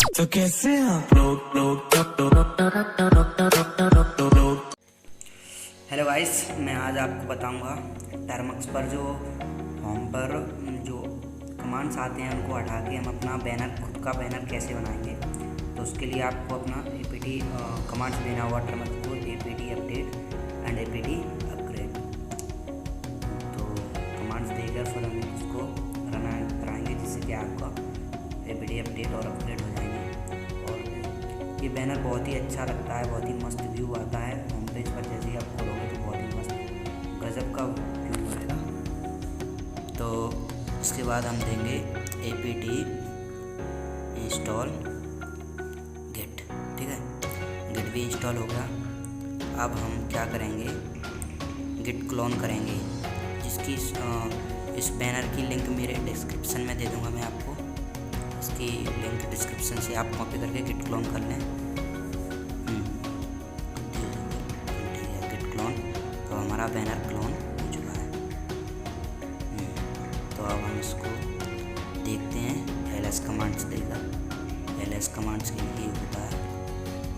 तो कैसे आप लोग। हेलो गाइस, मैं आज आपको बताऊंगा टर्मक्स पर जो होम पर जो कमांड्स आते हैं उनको हटा के हम अपना बैनर, खुद का बैनर कैसे बनाएंगे। तो उसके लिए आपको अपना एपीटी कमांड्स देना होगा टर्मक्स को, APT update and APT upgrade. तो कमांड्स देकर फिर हम उसको रन कराएंगे, जिससे कि आपका एपीटी अपडेट और अपग्रेड हो जाएंगे। और ये बैनर बहुत ही अच्छा लगता है, बहुत ही मस्त व्यू आता है होम पेज पर। जैसे ही आप खोलोगे तो बहुत ही मस्त गजब का व्यू आएगा। तो इसके बाद हम देंगे एपीटी इंस्टॉल गिट। ठीक है, गिट भी इंस्टॉल हो गया। अब हम क्या करेंगे, गिट क्लोन करेंगे, जिसकी इस बैनर की लिंक मेरे डिस्क्रिप्शन में दे दूंगा मैं आपको। इसकी लिंक डिस्क्रिप्शन से आप कॉपी करके गिट क्लोन कर लें। ठीक है, गिट क्लोन। तो हमारा बैनर क्लोन हो चुका है। तो अब हम इसको देखते हैं ls कमांड्स देकर। ls कमांड्स के लिए होता है,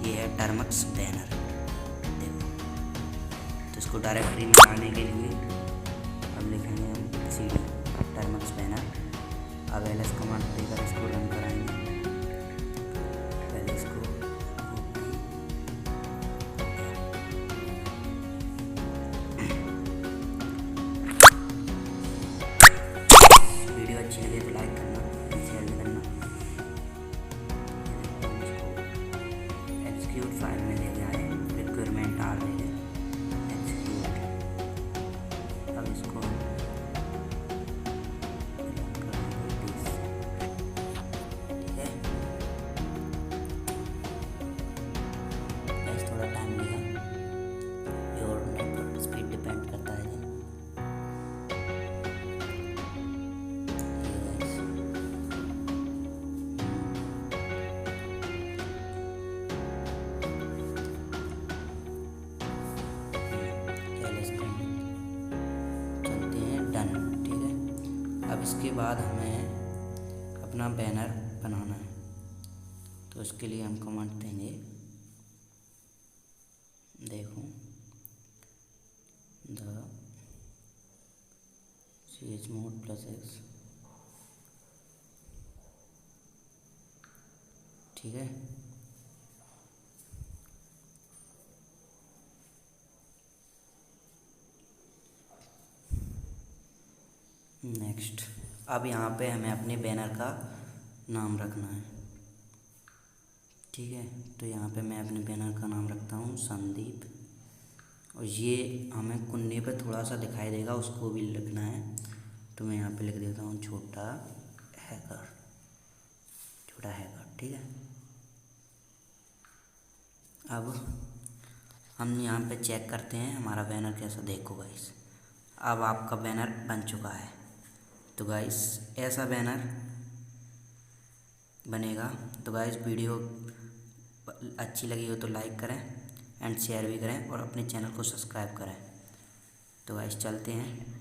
ये है टर्मक्स बैनर। देखो, तो इसको डायरेक्टरी में लाने के लिए अब लिखेंगे हम cd टर्मक्स बैनर। अब ls कमांड देकर इसको रन कराएंगे। पहले इसको वीडियो अच्छी लगे तो लाइक करना, शेयर भी करना। एक्सिक्यूट फाइल में ले गया है, रिक्वायरमेंट आ रही है एक्सिक्यूट। अब इसको थोड़ा टाइम लेगा, और नेटवर्क स्पीड डिपेंड करता है। चलते हैं डन। ठीक है, अब इसके बाद हमें अपना बैनर बनाना है। तो इसके लिए हम कमांड देंगे, देखो द chmod +x। ठीक है, नेक्स्ट। अब यहाँ पे हमें अपने बैनर का नाम रखना है। ठीक है, तो यहाँ पे मैं अपने बैनर का नाम रखता हूँ संदीप। और ये हमें कुन्ने पे थोड़ा सा दिखाई देगा, उसको भी लिखना है। तो मैं यहाँ पे लिख देता हूँ छोटा हैकर। ठीक है, अब हम यहाँ पे चेक करते हैं हमारा बैनर कैसा। देखो गाइस, अब आपका बैनर बन चुका है। तो गाइस ऐसा बैनर बनेगा। तो गाइस वीडियो अच्छी लगी हो तो लाइक करें एंड शेयर भी करें, और अपने चैनल को सब्सक्राइब करें। तो गाइस चलते हैं।